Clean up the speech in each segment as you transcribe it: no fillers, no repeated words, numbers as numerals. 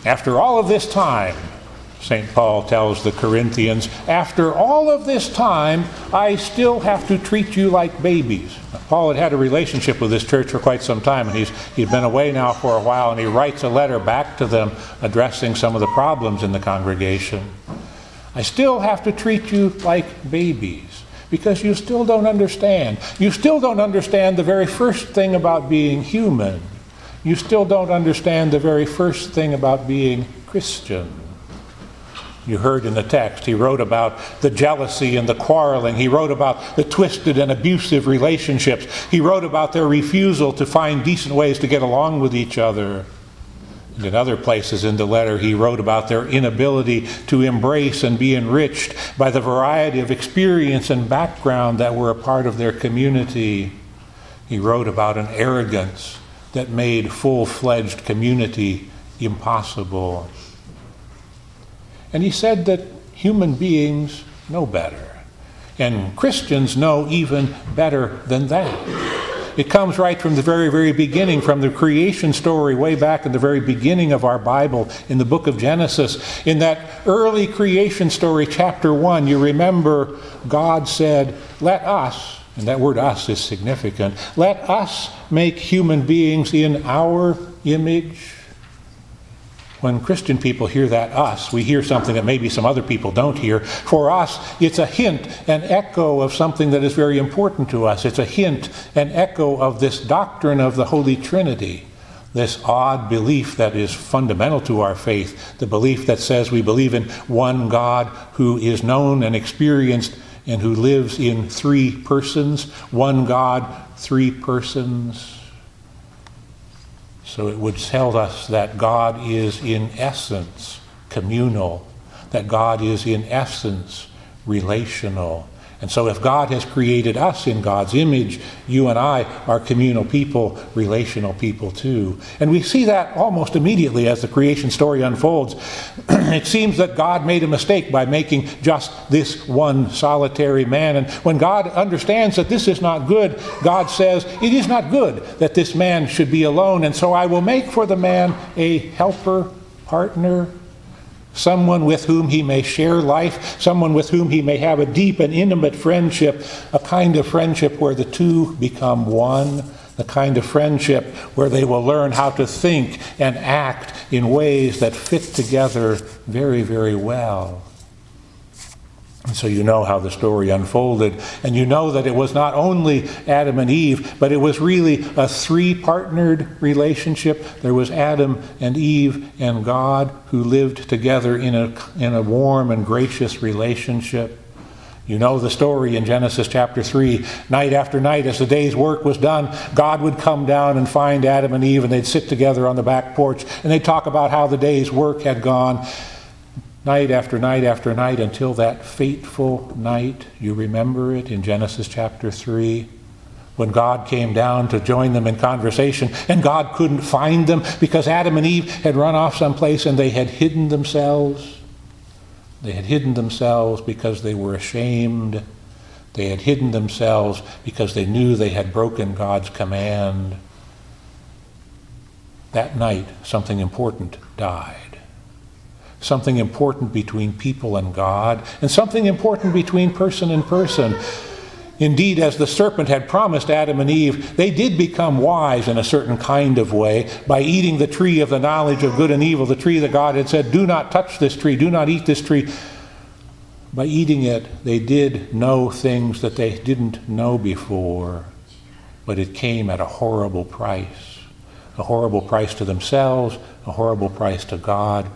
After all of this time, St. Paul tells the Corinthians, after all of this time, I still have to treat you like babies. Paul had a relationship with this church for quite some time, and he's been away now for a while, and he writes a letter back to them addressing some of the problems in the congregation. I still have to treat you like babies because you still don't understand. You still don't understand the very first thing about being human. You still don't understand the very first thing about being Christian. You heard in the text, he wrote about the jealousy and the quarreling. He wrote about the twisted and abusive relationships. He wrote about their refusal to find decent ways to get along with each other. And in other places in the letter, he wrote about their inability to embrace and be enriched by the variety of experience and background that were a part of their community. He wrote about an arrogance that made full-fledged community impossible. And he said that human beings know better. And Christians know even better than that. It comes right from the very, very beginning, from the creation story way back in the very beginning of our Bible in the book of Genesis. In that early creation story, chapter 1, you remember God said, let us, and that word us is significant, let us make human beings in our image. When Christian people hear that us, we hear something that maybe some other people don't hear. For us, it's a hint, an echo of something that is very important to us. It's a hint, an echo of this doctrine of the Holy Trinity, this odd belief that is fundamental to our faith, the belief that says we believe in one God who is known and experienced and who lives in three persons. One God, three persons. So it would tell us that God is in essence communal, that God is in essence relational. And so if God has created us in God's image, you and I are communal people, relational people too. And we see that almost immediately as the creation story unfolds. It seems that God made a mistake by making just this one solitary man. And when God understands that this is not good, God says, it is not good that this man should be alone. And so I will make for the man a helper, partner, someone with whom he may share life, someone with whom he may have a deep and intimate friendship, a kind of friendship where the two become one, the kind of friendship where they will learn how to think and act in ways that fit together very, very well. And so you know how the story unfolded, and you know that it was not only Adam and Eve, but it was really a three-partnered relationship. There was Adam and Eve and God who lived together in a warm and gracious relationship. You know the story in Genesis chapter 3. Night after night, as the day's work was done, God would come down and find Adam and Eve, and they'd sit together on the back porch, and they'd talk about how the day's work had gone. Night after night after night until that fateful night, you remember it in Genesis chapter 3, when God came down to join them in conversation, and God couldn't find them because Adam and Eve had run off someplace and they had hidden themselves. They had hidden themselves because they were ashamed. They had hidden themselves because they knew they had broken God's command. That night, something important died. Something important between people and God, and something important between person and person. Indeed, as the serpent had promised Adam and Eve, they did become wise in a certain kind of way by eating the tree of the knowledge of good and evil, the tree that God had said, do not touch this tree, do not eat this tree. By eating it, they did know things that they didn't know before, but it came at a horrible price. A horrible price to themselves, a horrible price to God,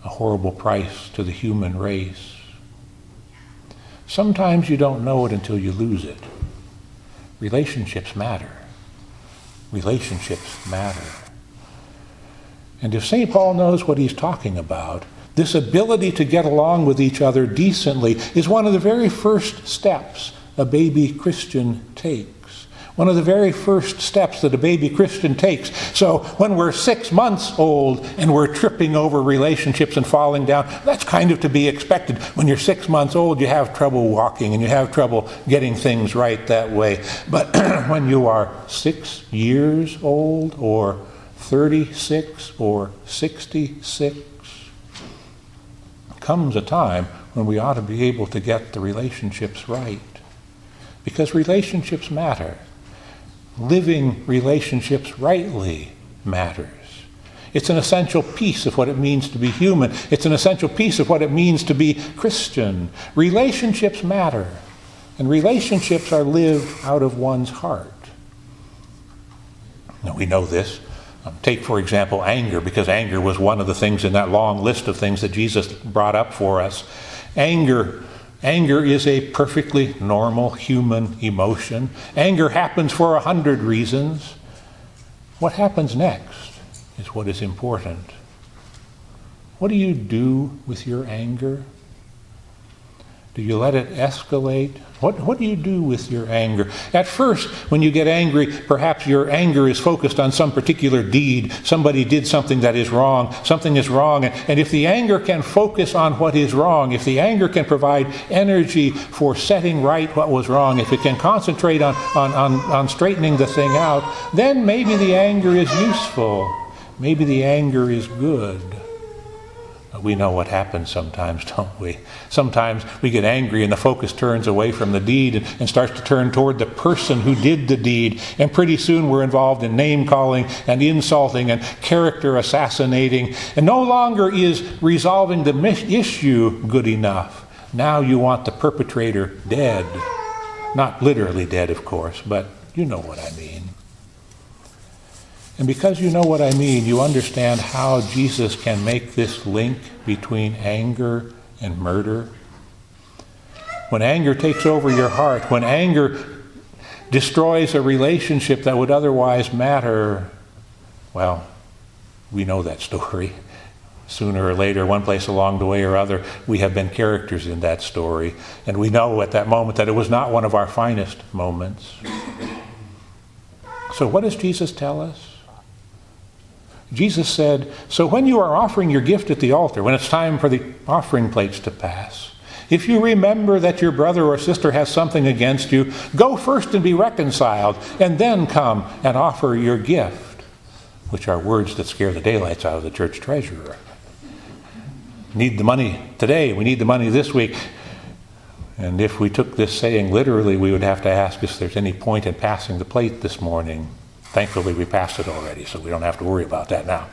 a horrible price to the human race. Sometimes you don't know it until you lose it. Relationships matter. Relationships matter. And if St. Paul knows what he's talking about, this ability to get along with each other decently is one of the very first steps a baby Christian takes. One of the very first steps that a baby Christian takes. So when we're 6 months old and we're tripping over relationships and falling down, that's kind of to be expected. When you're 6 months old, you have trouble walking and you have trouble getting things right that way. But when you are 6 years old or 36 or 66, comes a time when we ought to be able to get the relationships right. Because relationships matter. Living relationships rightly matters. It's an essential piece of what it means to be human. It's an essential piece of what it means to be Christian. Relationships matter. And relationships are lived out of one's heart. Now, we know this. Take, for example, anger, because anger was one of the things in that long list of things that Jesus brought up for us. Anger is a perfectly normal human emotion. Anger happens for 100 reasons. What happens next is what is important. What do you do with your anger? Do you let it escalate? What do you do with your anger? At first, when you get angry, perhaps your anger is focused on some particular deed. Somebody did something that is wrong. Something is wrong. And if the anger can focus on what is wrong, if the anger can provide energy for setting right what was wrong, if it can concentrate on straightening the thing out, then maybe the anger is useful. Maybe the anger is good. We know what happens sometimes, don't we? Sometimes we get angry and the focus turns away from the deed and starts to turn toward the person who did the deed. And pretty soon we're involved in name-calling and insulting and character assassinating. And no longer is resolving the issue good enough. Now you want the perpetrator dead. Not literally dead, of course, but you know what I mean. And because you know what I mean, you understand how Jesus can make this link between anger and murder. When anger takes over your heart, when anger destroys a relationship that would otherwise matter, well, we know that story. Sooner or later, one place along the way or other, we have been characters in that story. And we know at that moment that it was not one of our finest moments. So what does Jesus tell us? Jesus said, so when you are offering your gift at the altar, when it's time for the offering plates to pass, if you remember that your brother or sister has something against you, go first and be reconciled, and then come and offer your gift, which are words that scare the daylights out of the church treasurer. Need the money today, we need the money this week. And if we took this saying literally, we would have to ask if there's any point in passing the plate this morning. Thankfully, we passed it already, so we don't have to worry about that now.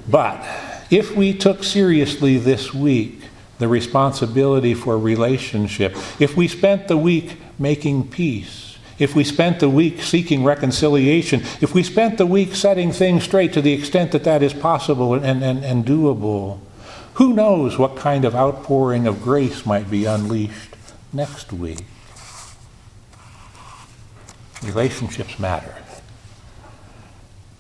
But if we took seriously this week the responsibility for relationship, if we spent the week making peace, if we spent the week seeking reconciliation, if we spent the week setting things straight to the extent that that is possible and doable, who knows what kind of outpouring of grace might be unleashed next week. Relationships matter.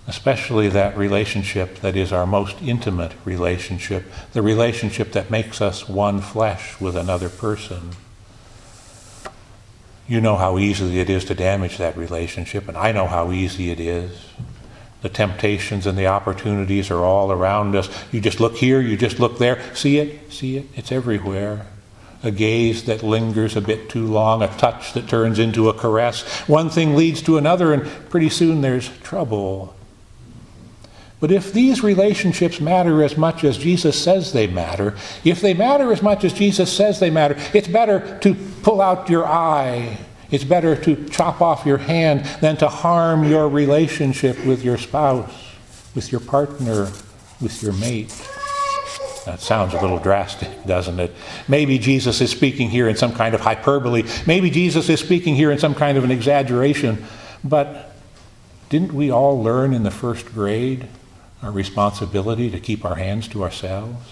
Especially that relationship that is our most intimate relationship, the relationship that makes us one flesh with another person. You know how easily it is to damage that relationship, and I know how easy it is. The temptations and the opportunities are all around us. You just look here, you just look there. See it? It's everywhere. A gaze that lingers a bit too long, a touch that turns into a caress. One thing leads to another, and pretty soon there's trouble. But if these relationships matter as much as Jesus says they matter, if they matter as much as Jesus says they matter, it's better to pull out your eye. It's better to chop off your hand than to harm your relationship with your spouse, with your partner, with your mate. That sounds a little drastic, doesn't it? Maybe Jesus is speaking here in some kind of hyperbole. Maybe Jesus is speaking here in some kind of an exaggeration. But didn't we all learn in the first grade our responsibility to keep our hands to ourselves?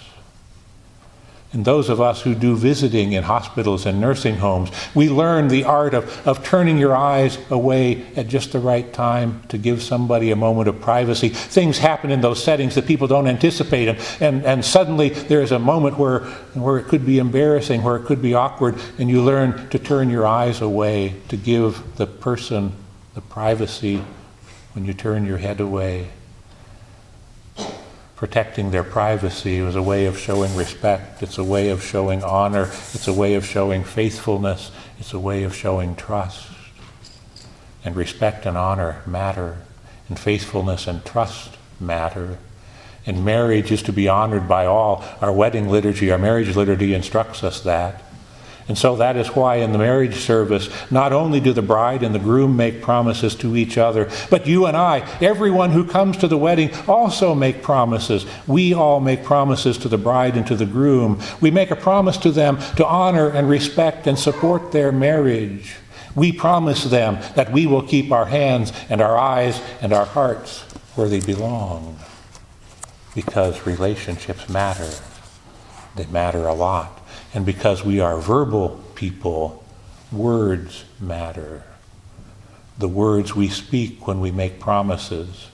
And those of us who do visiting in hospitals and nursing homes, we learn the art of turning your eyes away at just the right time to give somebody a moment of privacy. Things happen in those settings that people don't anticipate, and suddenly there's a moment where it could be embarrassing, where it could be awkward, and you learn to turn your eyes away, to give the person the privacy when you turn your head away. Protecting their privacy was a way of showing respect. It's a way of showing honor. It's a way of showing faithfulness. It's a way of showing trust. And respect and honor matter. And faithfulness and trust matter. And marriage is to be honored by all. Our wedding liturgy, our marriage liturgy instructs us that. And so that is why in the marriage service, not only do the bride and the groom make promises to each other, but you and I, everyone who comes to the wedding, also make promises. We all make promises to the bride and to the groom. We make a promise to them to honor and respect and support their marriage. We promise them that we will keep our hands and our eyes and our hearts where they belong. Because relationships matter. They matter a lot. And because we are verbal people, words matter. The words we speak when we make promises,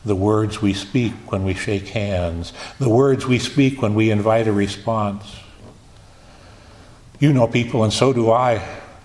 the words we speak when we shake hands, the words we speak when we invite a response. You know people, and so do I,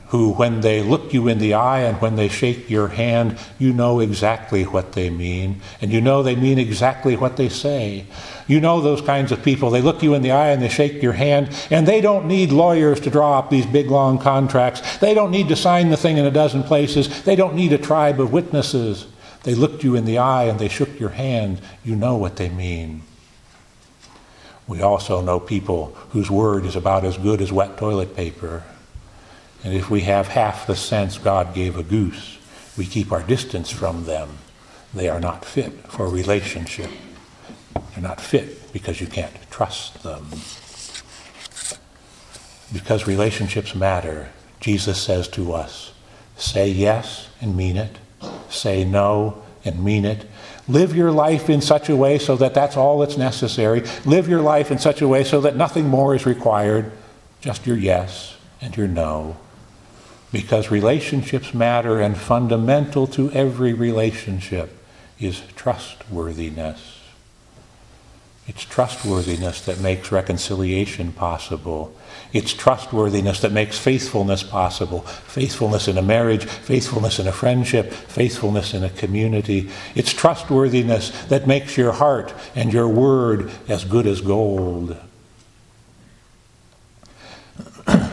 who when they look you in the eye and when they shake your hand, you know exactly what they mean, and you know they mean exactly what they say. You know those kinds of people. They look you in the eye and they shake your hand, and they don't need lawyers to draw up these big, long contracts. They don't need to sign the thing in a dozen places. They don't need a tribe of witnesses. They looked you in the eye and they shook your hand. You know what they mean. We also know people whose word is about as good as wet toilet paper. And if we have half the sense God gave a goose, we keep our distance from them. They are not fit for a relationship. They're not fit because you can't trust them. Because relationships matter, Jesus says to us, say yes and mean it. Say no and mean it. Live your life in such a way so that that's all that's necessary. Live your life in such a way so that nothing more is required, just your yes and your no. Because relationships matter, and fundamental to every relationship is trustworthiness. It's trustworthiness that makes reconciliation possible. It's trustworthiness that makes faithfulness possible. Faithfulness in a marriage, faithfulness in a friendship, faithfulness in a community. It's trustworthiness that makes your heart and your word as good as gold.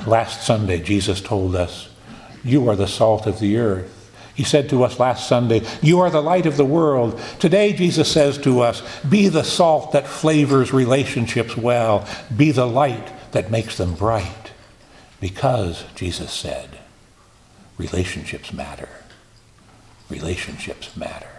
Last Sunday, Jesus told us, you are the salt of the earth. He said to us last Sunday, you are the light of the world. Today, Jesus says to us, be the salt that flavors relationships well. Be the light that makes them bright. Because, Jesus said, relationships matter. Relationships matter.